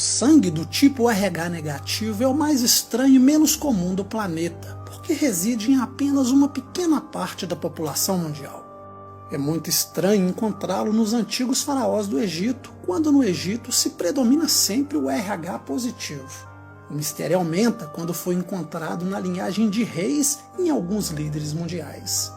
sangue do tipo RH negativo é o mais estranho e menos comum do planeta, porque reside em apenas uma pequena parte da população mundial. É muito estranho encontrá-lo nos antigos faraós do Egito, quando no Egito se predomina sempre o RH positivo. O mistério aumenta quando foi encontrado na linhagem de reis em alguns líderes mundiais.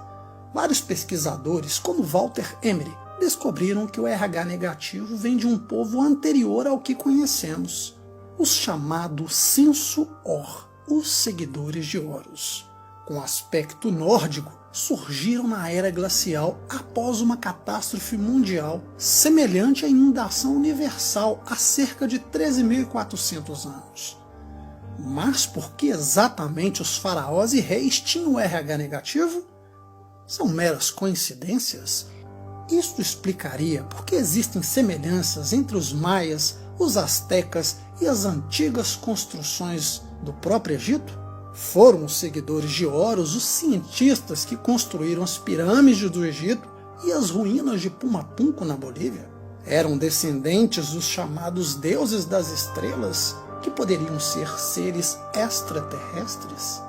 Vários pesquisadores, como Walter Emery, descobriram que o RH negativo vem de um povo anterior ao que conhecemos, os chamados Sensu-Or, os seguidores de Horus. Com aspecto nórdico, surgiram na era glacial após uma catástrofe mundial semelhante à inundação universal há cerca de 13.400 anos. Mas por que exatamente os faraós e reis tinham o RH negativo? São meras coincidências? Isto explicaria por que existem semelhanças entre os maias, os astecas e as antigas construções do próprio Egito? Foram os seguidores de Horus os cientistas que construíram as pirâmides do Egito e as ruínas de Pumapunco na Bolívia? Eram descendentes dos chamados deuses das estrelas, que poderiam ser seres extraterrestres?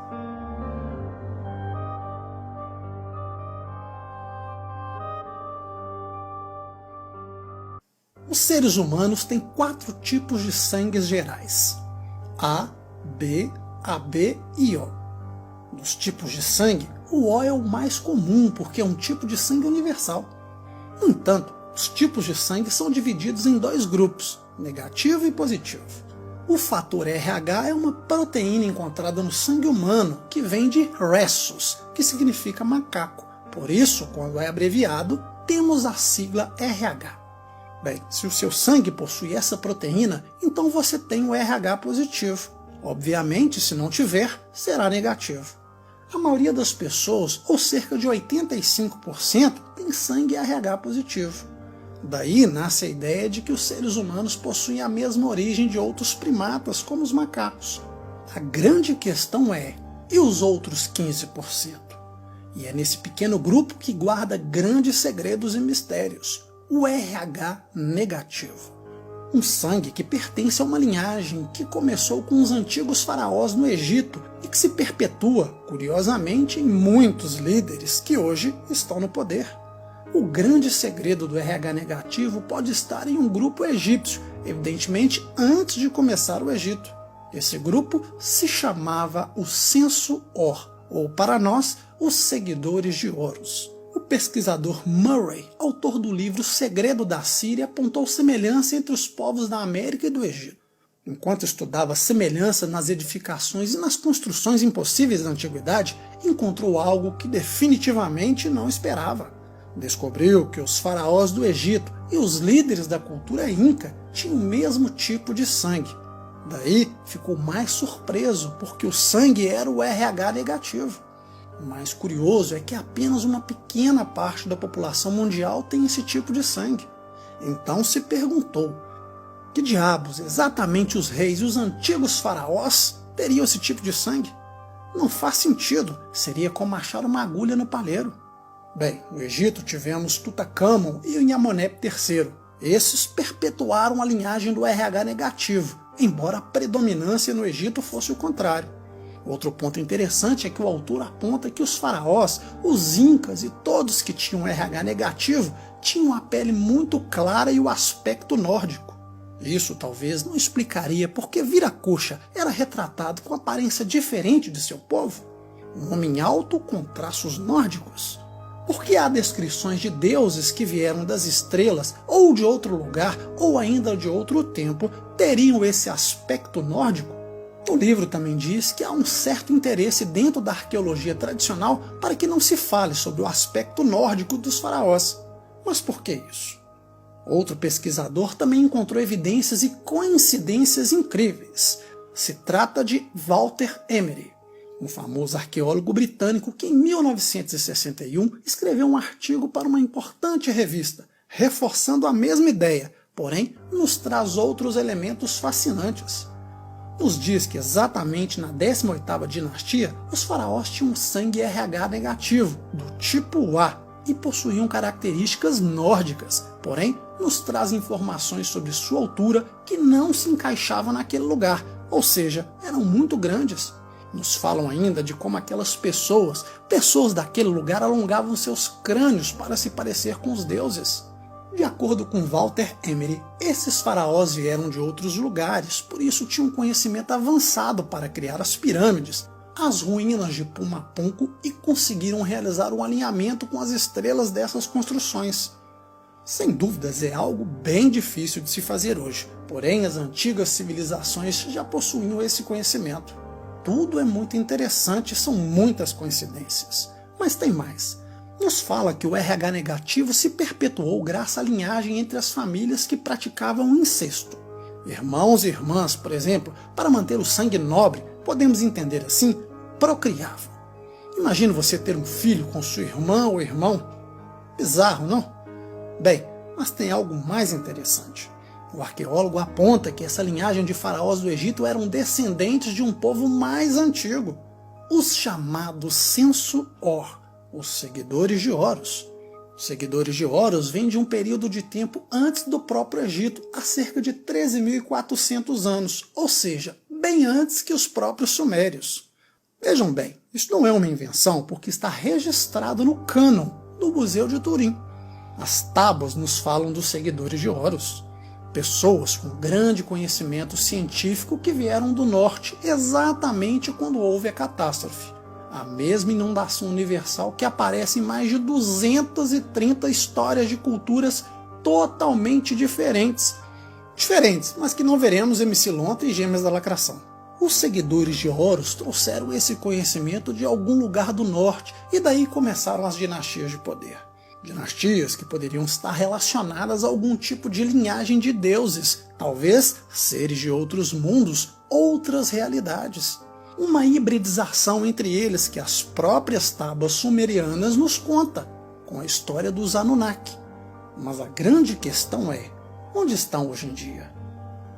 Os seres humanos têm 4 tipos de sangue gerais: A, B, AB e O. Dos tipos de sangue, o O é o mais comum porque é um tipo de sangue universal. No entanto, os tipos de sangue são divididos em 2 grupos, negativo e positivo. O fator RH é uma proteína encontrada no sangue humano que vem de Rhesus, que significa macaco. Por isso, quando é abreviado, temos a sigla RH. Bem, se o seu sangue possui essa proteína, então você tem o RH positivo. Obviamente, se não tiver, será negativo. A maioria das pessoas, ou cerca de 85%, tem sangue RH positivo. Daí nasce a ideia de que os seres humanos possuem a mesma origem de outros primatas, como os macacos. A grande questão é, e os outros 15%? E é nesse pequeno grupo que guarda grandes segredos e mistérios. O RH negativo. Um sangue que pertence a uma linhagem que começou com os antigos faraós no Egito e que se perpetua, curiosamente, em muitos líderes que hoje estão no poder. O grande segredo do RH negativo pode estar em um grupo egípcio, evidentemente antes de começar o Egito. Esse grupo se chamava o Sensu-Or, ou para nós, os seguidores de Horus. O pesquisador Murray, autor do livro Segredo da Síria, apontou semelhança entre os povos da América e do Egito. Enquanto estudava semelhança nas edificações e nas construções impossíveis da antiguidade, encontrou algo que definitivamente não esperava. Descobriu que os faraós do Egito e os líderes da cultura inca tinham o mesmo tipo de sangue. Daí ficou mais surpreso, porque o sangue era o RH negativo. O mais curioso é que apenas uma pequena parte da população mundial tem esse tipo de sangue. Então se perguntou, que diabos exatamente os reis e os antigos faraós teriam esse tipo de sangue? Não faz sentido, seria como achar uma agulha no palheiro. Bem, no Egito tivemos Tutankhamon e o Nhamonep III. Esses perpetuaram a linhagem do RH negativo, embora a predominância no Egito fosse o contrário. Outro ponto interessante é que o autor aponta que os faraós, os incas e todos que tinham RH negativo tinham a pele muito clara e o aspecto nórdico. Isso talvez não explicaria por que Viracocha era retratado com aparência diferente de seu povo. Um homem alto com traços nórdicos. Por que há descrições de deuses que vieram das estrelas ou de outro lugar ou ainda de outro tempo teriam esse aspecto nórdico? O livro também diz que há um certo interesse dentro da arqueologia tradicional para que não se fale sobre o aspecto nórdico dos faraós. Mas por que isso? Outro pesquisador também encontrou evidências e coincidências incríveis. Se trata de Walter Emery, um famoso arqueólogo britânico que em 1961 escreveu um artigo para uma importante revista, reforçando a mesma ideia, porém nos traz outros elementos fascinantes. Nos diz que exatamente na 18ª dinastia, os faraós tinham sangue RH negativo, do tipo A, e possuíam características nórdicas, porém nos traz informações sobre sua altura que não se encaixavam naquele lugar, ou seja, eram muito grandes. Nos falam ainda de como aquelas pessoas daquele lugar alongavam seus crânios para se parecer com os deuses. De acordo com Walter Emery, esses faraós vieram de outros lugares, por isso tinham conhecimento avançado para criar as pirâmides, as ruínas de Pumapunku e conseguiram realizar um alinhamento com as estrelas dessas construções. Sem dúvidas é algo bem difícil de se fazer hoje, porém as antigas civilizações já possuíam esse conhecimento. Tudo é muito interessante, são muitas coincidências. Mas tem mais. Nos fala que o RH negativo se perpetuou graças à linhagem entre as famílias que praticavam o incesto. Irmãos e irmãs, por exemplo, para manter o sangue nobre, podemos entender assim, procriavam. Imagine você ter um filho com sua irmã ou irmão. Bizarro, não? Bem, mas tem algo mais interessante. O arqueólogo aponta que essa linhagem de faraós do Egito eram descendentes de um povo mais antigo, os chamados Sensu-Or, os seguidores de Horus. Os seguidores de Horus vêm de um período de tempo antes do próprio Egito, há cerca de 13.400 anos, ou seja, bem antes que os próprios sumérios. Vejam bem, isso não é uma invenção porque está registrado no cânon do Museu de Turim. As tábuas nos falam dos seguidores de Horus, pessoas com grande conhecimento científico que vieram do norte exatamente quando houve a catástrofe. A mesma inundação universal que aparece em mais de 230 histórias de culturas totalmente diferentes, mas que não veremos em Micilonta e Gêmeas da Lacração. Os seguidores de Horus trouxeram esse conhecimento de algum lugar do norte e daí começaram as dinastias de poder. Dinastias que poderiam estar relacionadas a algum tipo de linhagem de deuses, talvez seres de outros mundos, outras realidades. Uma hibridização entre eles que as próprias tábuas sumerianas nos contam, com a história dos Anunnaki. Mas a grande questão é, onde estão hoje em dia?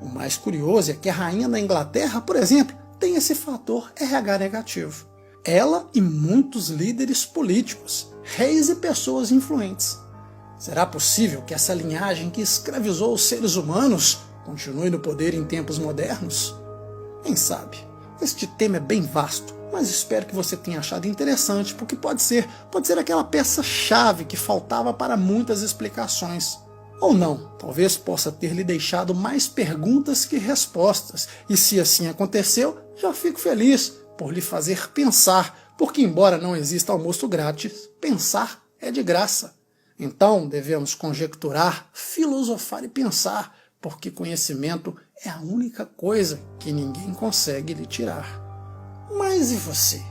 O mais curioso é que a rainha da Inglaterra, por exemplo, tem esse fator RH negativo. Ela e muitos líderes políticos, reis e pessoas influentes. Será possível que essa linhagem que escravizou os seres humanos continue no poder em tempos modernos? Quem sabe? Este tema é bem vasto, mas espero que você tenha achado interessante, porque pode ser aquela peça-chave que faltava para muitas explicações. Ou não, talvez possa ter lhe deixado mais perguntas que respostas, e se assim aconteceu, já fico feliz por lhe fazer pensar, porque embora não exista almoço grátis, pensar é de graça. Então devemos conjecturar, filosofar e pensar, porque conhecimento é a única coisa que ninguém consegue lhe tirar. Mas e você?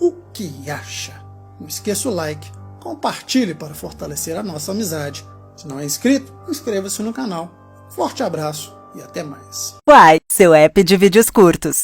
O que acha? Não esqueça o like, compartilhe para fortalecer a nossa amizade. Se não é inscrito, inscreva-se no canal. Forte abraço e até mais. Uai, seu app de vídeos curtos.